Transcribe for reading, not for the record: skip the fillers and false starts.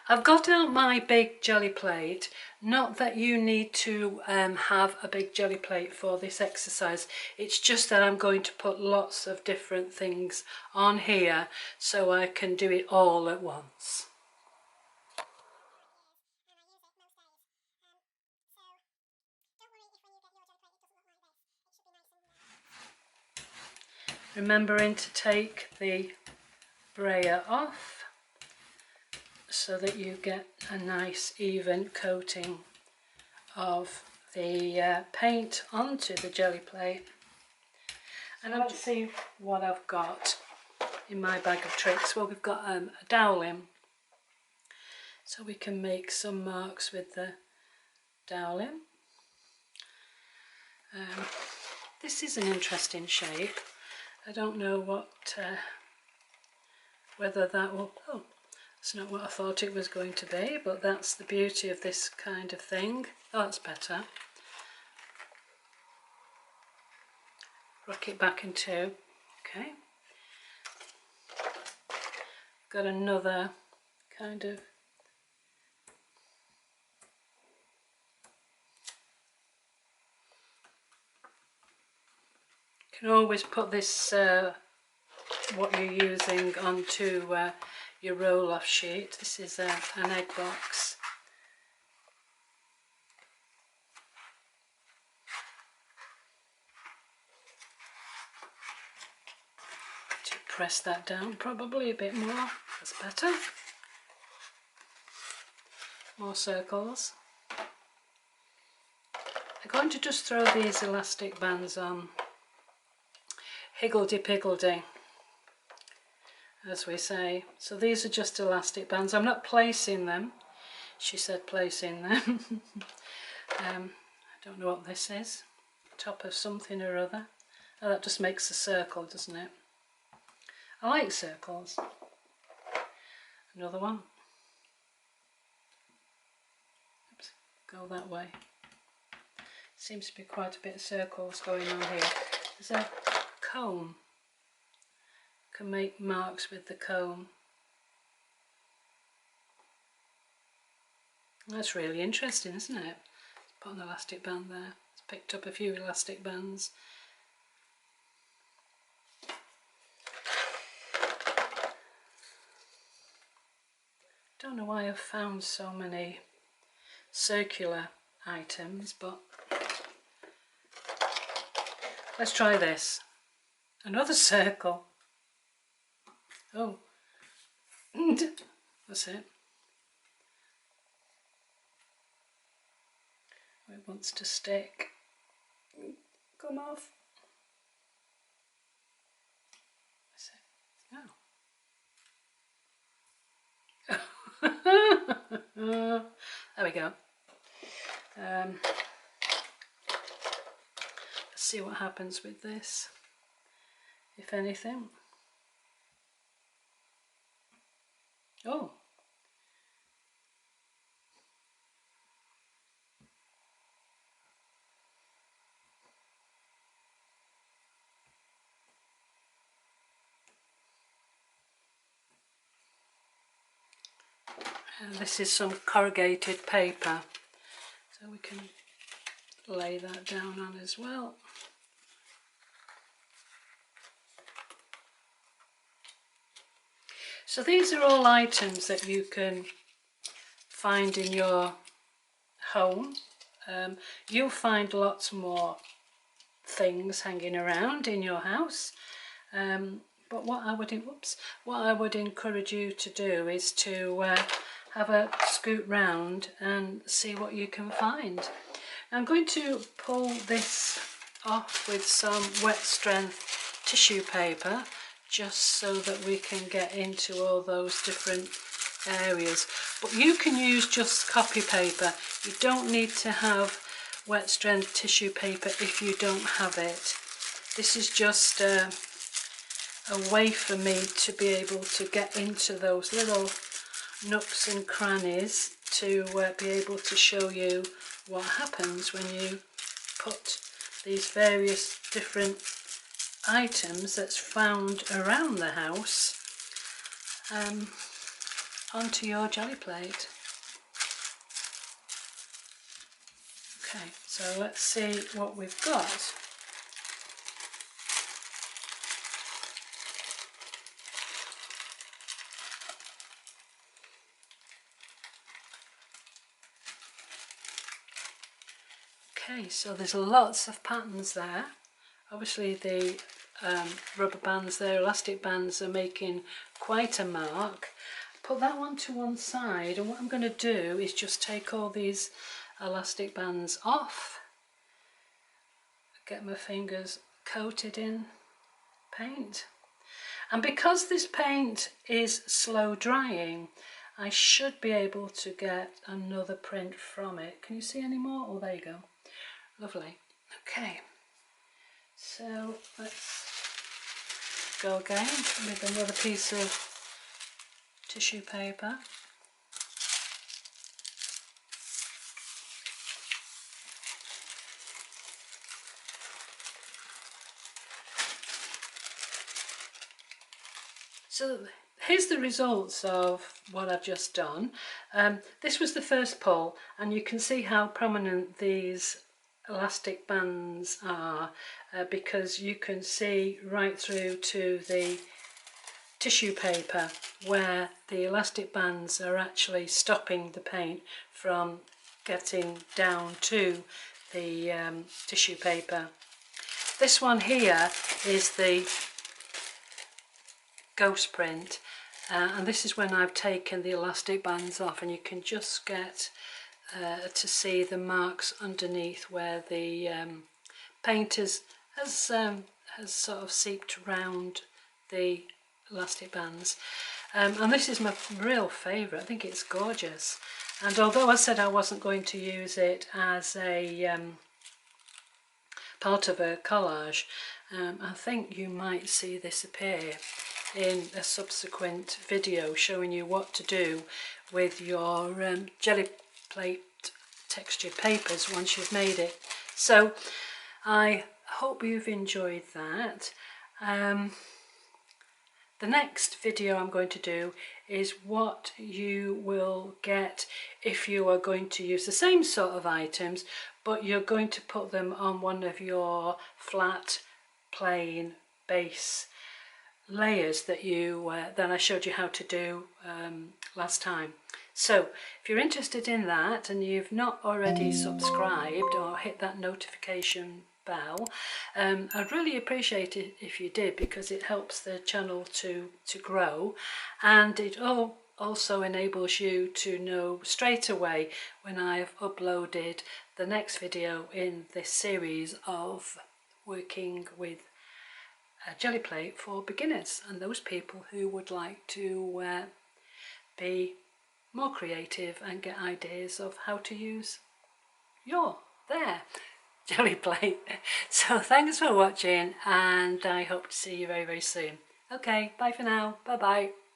I've got out my big jelly plate. Not that you need to have a big jelly plate for this exercise. It's just that I'm going to put lots of different things on here so I can do it all at once. Remembering to take the brayer off so that you get a nice even coating of the paint onto the jelly plate. And let's see what I've got in my bag of tricks. Well, we've got a doweling, so we can make some marks with the doweling. This is an interesting shape. I don't know whether that will, oh, it's not what I thought it was going to be, but that's the beauty of this kind of thing. Oh, that's better. Rock it back in two. Okay. Got another kind of you can always put this what you're using onto your roll-off sheet. This is an egg box. To press that down probably a bit more, that's better. More circles. I'm going to just throw these elastic bands on. Higgledy-piggledy, as we say. So these are just elastic bands. I'm not placing them. She said placing them. I don't know what this is. Top of something or other. Oh, that just makes a circle, doesn't it? I like circles. Another one. Oops, go that way. Seems to be quite a bit of circles going on here. There's a comb. Can make marks with the comb. That's really interesting, isn't it? Put an elastic band there. It's picked up a few elastic bands. Don't know why I've found so many circular items, but let's try this. Another circle. Oh, that's it. It wants to stick. Come off. That's it. Oh. There we go. Let's see what happens with this, if anything. Oh. And this is some corrugated paper, so we can lay that down on as well. So these are all items that you can find in your home. You'll find lots more things hanging around in your house. But what I would encourage you to do is to have a scoot round and see what you can find. I'm going to pull this off with some wet strength tissue paper, just so that we can get into all those different areas. But you can use just copy paper. You don't need to have wet strength tissue paper if you don't have it. This is just a way for me to be able to get into those little nooks and crannies to be able to show you what happens when you put these various different items that's found around the house onto your jelly plate. Okay, so let's see what we've got. Okay, so there's lots of patterns there. Obviously the rubber bands there, elastic bands, are making quite a mark. Put that one to one side, and what I'm going to do is just take all these elastic bands off, get my fingers coated in paint. And because this paint is slow drying, I should be able to get another print from it. Can you see any more? Oh, there you go. Lovely. Okay, so let's go again with another piece of tissue paper. So here's the results of what I've just done. This was the first pull, and you can see how prominent these elastic bands are, because you can see right through to the tissue paper where the elastic bands are actually stopping the paint from getting down to the tissue paper. This one here is the ghost print, and this is when I've taken the elastic bands off, and you can just get to see the marks underneath where the paint has sort of seeped around the elastic bands. And this is my real favourite. I think it's gorgeous, and although I said I wasn't going to use it as a part of a collage, I think you might see this appear in a subsequent video showing you what to do with your jelly plate textured papers once you've made it. So I hope you've enjoyed that. The next video I'm going to do is what you will get if you are going to use the same sort of items, but you're going to put them on one of your flat plain base layers that I showed you how to do last time. So if you're interested in that and you've not already subscribed or hit that notification bell, I'd really appreciate it if you did, because it helps the channel to grow, and it also enables you to know straight away when I've uploaded the next video in this series of working with a jelly plate for beginners and those people who would like to be more creative and get ideas of how to use their jelly plate. So thanks for watching, and I hope to see you very, very soon. Okay, bye for now. Bye bye.